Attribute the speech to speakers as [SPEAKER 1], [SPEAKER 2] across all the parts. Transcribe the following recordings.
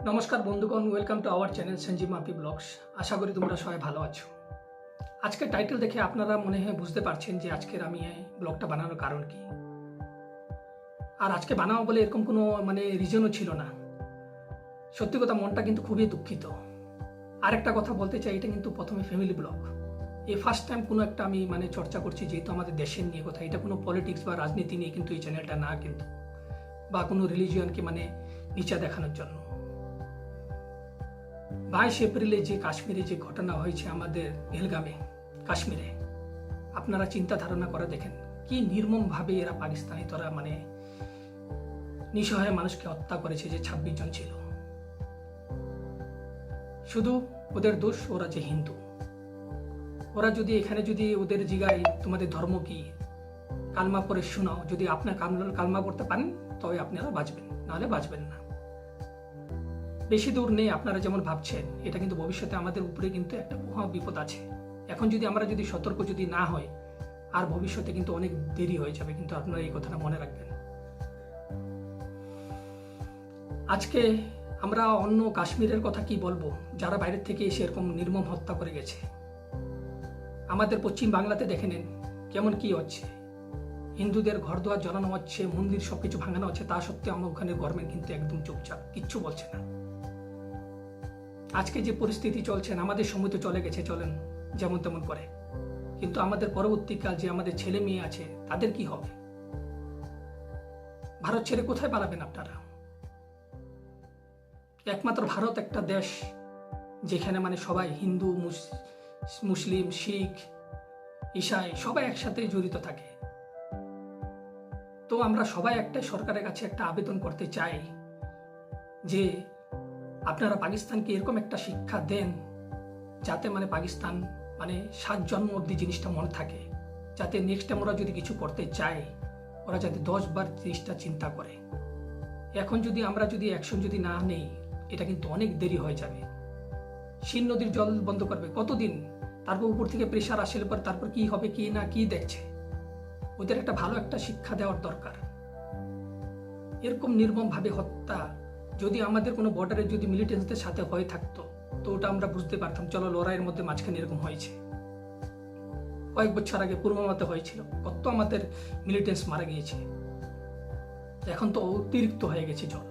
[SPEAKER 1] নমস্কার বন্ধুগণ, welcome to our channel Sanjib Mapi blogs. আশা করি তোমরা সবাই ভালো আছো। আজকের টাইটেল দেখে আপনারা মনে হয় বুঝতে পারছেন যে আজকের আমি এই ব্লগটা বানানোর কারণ কি। আর আজকে বানাবো বলে এরকম কোনো রিজনও ছিল না। সত্যি কথা, মনটা কিন্তু খুবই দুঃখিত। আরেকটা কথা বলতে চাই, এটা কিন্তু প্রথমে ফ্যামিলি ব্লগ। এই ফার্স্ট টাইম কোনো একটা আমি চর্চা করছি, যেহেতু আমাদের দেশের নিয়ে কথা। এটা কোনো পলিটিক্স বা রাজনীতি নিয়ে কিন্তু এই চ্যানেলটা না, কিন্তু বা কোনো রিলিজিয়নকে নিচা দেখানোর জন্য। 22 এপ্রিলে যে কাশ্মীরে যে ঘটনা হয়েছে আমাদের পেহেলগামে, কাশ্মীরে, আপনারা চিন্তা ধারণা করে দেখেন কি নির্মমভাবে এরা পাকিস্তানি তোরা নিঃসহায় মানুষকে হত্যা করেছে। যে 26 জন ছিল, শুধু ওদের দোষ ওরা যে হিন্দু। ওরা যদি এখানে যদি ওদের জিগায় তোমাদের ধর্ম কি, কালমা পড়ে শোনাও, যদি আপনার কালমা পড়তে পারেন তবে আপনারা বাঁচবেন, নাহলে বাঁচবেন না। বেশি দূর নেই আপনারা যেমন ভাবছেন, এটা কিন্তু ভবিষ্যতে আমাদের উপরে কিন্তু একটা মহা বিপদ আছে। এখন যদি আমরা সতর্ক যদি না হই, আর ভবিষ্যতে কিন্তু অনেক দেরি হয়ে যাবে। কিন্তু আপনারা এই কথাটা মনে রাখবেন। আজকে আমরা অন্য কাশ্মীরের কথা কি বলবো, যারা বাইরের থেকে এসে এরকম নির্মম হত্যা করে গেছে। আমাদের পশ্চিম বাংলাতে দেখে নেন কেমন কি হচ্ছে। হিন্দুদের ঘর দুয়ার জ্বালানো হচ্ছে, মন্দির সবকিছু ভাঙানো হচ্ছে। তা সত্ত্বেও আমার ওখানে গভর্নমেন্ট কিন্তু একদম চুপচাপ, কিচ্ছু বলছে না। আজকে যে পরিস্থিতি চলছে, আমাদের সময় তো চলে গেছে, চলেন যেমন তেমন করে। কিন্তু আমাদের পরবর্তীকাল যে আমাদের ছেলে মেয়ে আছে, তাদের কি হবে? ভারত ছেড়ে কোথায় পালাবেন আপনারা? একমাত্র ভারত একটা দেশ যেখানে সবাই হিন্দু, মুসলিম, শিখ, ঈসাই সবাই একসাথে জড়িত থাকে। তো আমরা সবাই একটা সরকারের কাছে একটা আবেদন করতে চাই যে আপনারা পাকিস্তানকে এরকম একটা শিক্ষা দেন, যাতে পাকিস্তান 7 জন্ম অব্দি জিনিসটা মনে থাকে, যাতে নেক্সট টাইম ওরা যদি কিছু করতে চায়, ওরা যাতে 10 বার 30টা চিন্তা করে। এখন যদি আমরা অ্যাকশন যদি না নেই, এটা কিন্তু অনেক দেরি হয়ে যাবে। শিন নদীর জল বন্ধ করবে কতদিন? তারপর উপর থেকে প্রেশার আসলে পর তারপর কি হবে কি না কি দেখছে। ওদের একটা ভালো একটা শিক্ষা দেওয়ার দরকার। এরকম নির্মম ভাবে হত্যা যদি আমাদের কোনো বর্ডারে যদি মিলিটেন্সদের সাথে হয়ে থাকতো, তো ওটা আমরা বুঝতে পারতাম, চলো লড়াইয়ের মধ্যে মাঝখানে এরকম হয়েছে। কয়েক বছর আগে পুলওয়ামাতে হয়েছিল, কত আমাদের মিলিটেন্স মারা গিয়েছে। এখন তো অতিরিক্ত হয়ে গেছে জল।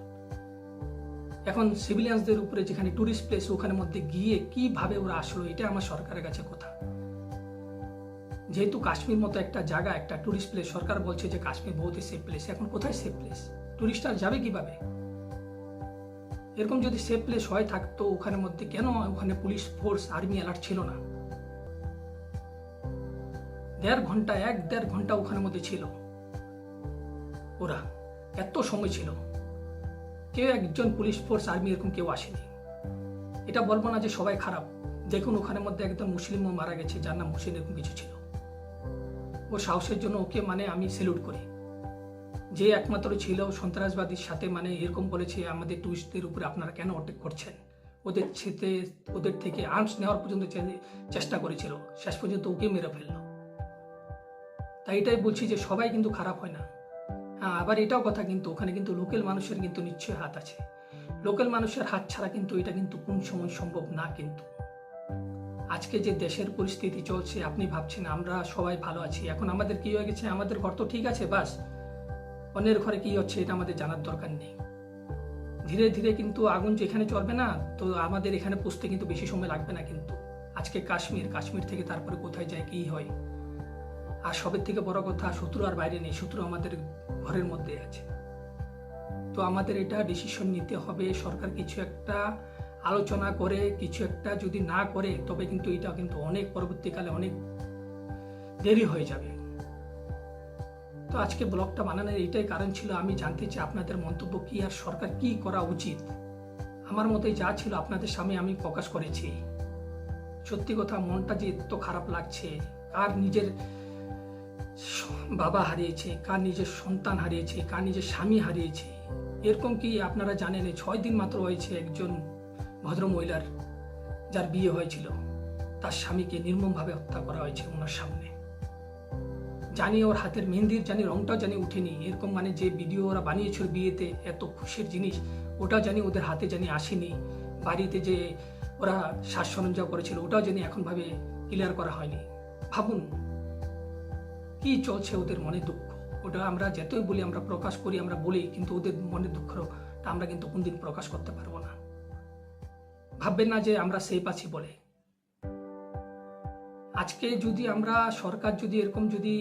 [SPEAKER 1] এখন সিভিলিয়ানসদের উপরে যেখানে টুরিস্ট প্লেস, ওখানে মধ্যে গিয়ে কিভাবে ওরা আসলো, এটা আমার সরকারের কাছে কথা। যেহেতু কাশ্মীর মতো একটা জায়গা, একটা টুরিস্ট প্লেস, সরকার বলছে যে কাশ্মীর বহুত সেফ প্লেস। এখন কোথায় সেফ প্লেস? টুরিস্টরা যাবে কিভাবে? এরকম যদি সেফ প্লেস হয়ে থাকতো, ওখানে মধ্যে কেন ওখানে পুলিশ ফোর্স, আর্মি অ্যালার্ট ছিল না? 1.5 ঘন্টা ওখানে মধ্যে ছিল ওরা, এত সময় ছিল। কেউ একজন পুলিশ ফোর্স, আর্মি এরকম কেউ আসেনি। এটা বলবো না যে সবাই খারাপ। দেখুন ওখানে মধ্যে একজন মুসলিমও মারা গেছে, যার নাম হোসেন, এরকম কিছু ছিল। ও সাহসের জন্য ওকে আমি স্যালুট করি। যে একমাত্র ছিল সন্ত্রাসবাদীর সাথে এরকম বলেছে আমাদের টুরিস্টদের উপরে আপনারা কেন অ্যাটাক করছেন, ওদের থেকে আর্মস নেওয়ার পর্যন্ত চেষ্টা করেছিল, শেষ পর্যন্ত ওকে মেরে ফেললো। তাই এটাই বলছি যে সবাই কিন্তু খারাপ হয় না। হ্যাঁ, আবার এটাও কথা, কিন্তু ওখানে কিন্তু লোকাল মানুষের কিন্তু নিশ্চয়ই হাত আছে। লোকাল মানুষের হাত ছাড়া কিন্তু এটা কিন্তু কোন সময় সম্ভব না। কিন্তু আজকে যে দেশের পরিস্থিতি চলছে, আপনি ভাবছেন আমরা সবাই ভালো আছি, এখন আমাদের কি হয়ে গেছে, আমাদের ঘর তো ঠিক আছে, বাস অন্যের ঘরে কি হচ্ছে এটা আমাদের জানার দরকার নেই। ধীরে ধীরে কিন্তু আগুন যেখানে চলবে না, তো আমাদের এখানে পুষতে কিন্তু বেশি সময় লাগবে না। কিন্তু আজকে কাশ্মীর থেকে তারপরে কোথায় যায় কি হয়। আর সবের থেকে বড় কথা, শত্রু আর বাইরে নেই, শত্রু আমাদের ঘরের মধ্যে আছে। তো আমাদের এটা ডিসিশন নিতে হবে। সরকার কিছু একটা আলোচনা করে, কিছু একটা যদি না করে, তবে কিন্তু এটা কিন্তু অনেক পরবর্তীকালে অনেক দেরি হয়ে যাবে। তো আজকে ব্লগটা বানানোর এইটাই কারণ ছিল, আমি জানতে চাই আপনাদের মন্তব্য কি, আর সরকার কি করা উচিত। আমার মতে যা ছিল আপনাদের সামনে আমি প্রকাশ করেছি। সত্যি কথা, মনটা যে এত খারাপ লাগছে। কার নিজের বাবা হারিয়েছে, কার নিজের সন্তান হারিয়েছে, কার নিজের স্বামী হারিয়েছে। এরকম কি আপনারা জানেন? 6 দিন মাত্র হয়েছে একজন ভদ্র মহিলার, যার বিয়ে হয়েছিল, তার স্বামীকে নির্মমভাবে হত্যা করা হয়েছে ওনার সামনে। জানি ওর হাতের মেহেন্দির রংটাও উঠেনি। এরকম যে ভিডিও ওরা বানিয়েছিল বিয়েতে, এত খুশির জিনিস ওটা জানি ওদের হাতে জানি আসেনি, বাড়িতে যে ওরা শ্বাস সরঞ্জাম করেছিল ওটাও জানি এখনভাবে ক্লিয়ার করা হয়নি। ভাবুন কি চলছে ওদের মনে দুঃখ। ওটা আমরা যতই বলি, আমরা প্রকাশ করি, আমরা বলি, কিন্তু ওদের মনে দুঃখটা আমরা কিন্তু কোনদিন প্রকাশ করতে পারবো না। ভাববেন না যে আমরা সেফ আছি বলে। আজকে যদি আমরা সরকার যদি এরকম যদি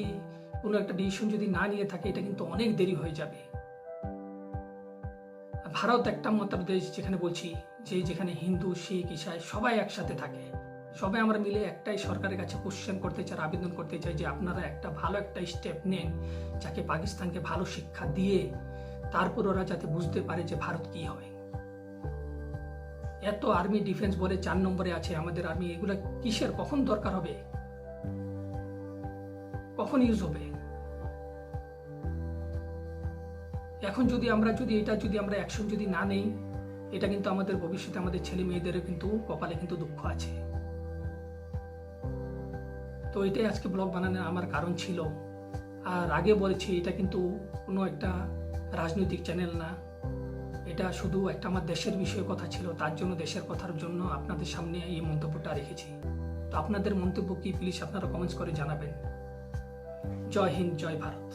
[SPEAKER 1] কোনো একটা ডিসিশন যদি না নিয়ে থাকে, এটা কিন্তু অনেক দেরি হয়ে যাবে। ভারত একটা মাত্র দেশ যেখানে বলছি যে যেখানে হিন্দু, শিখ, ইসাই সবাই একসাথে থাকে। সবাই আমরা মিলে একটাই সরকারের কাছে কোশ্চেন করতে চাই, আবেদন করতে চাই যে আপনারা একটা ভালো একটা স্টেপ নেন, যাকে পাকিস্তানকে ভালো শিক্ষা দিয়ে তারপর ওরা যাতে বুঝতে পারে যে ভারত কি হয়। এত আর্মি ডিফেন্স বলে 4 নম্বরে আছে আমাদের আর্মি, এগুলো কিসের, কখন দরকার হবে, কখন ইউজ হবে? এখন যদি আমরা অ্যাকশন যদি না নেই, এটা কিন্তু আমাদের ভবিষ্যতে আমাদের ছেলে মেয়েদেরও কিন্তু কপালে কিন্তু দুঃখ আছে। তো এটাই আজকে ব্লগ বানানোর আমার কারণ ছিল। আর আগে বলেছি এটা কিন্তু কোনো একটা রাজনৈতিক চ্যানেল না, এটা শুধু একটা আমার দেশের বিষয়ে কথা ছিল, তার জন্য দেশের কথার জন্য আপনাদের সামনে এই মন্তব্যটা রেখেছি। তো আপনাদের মন্তব্য কি প্লিজ আপনারা কমেন্টস করে জানাবেন। জয় হিন্দ, জয় ভারত।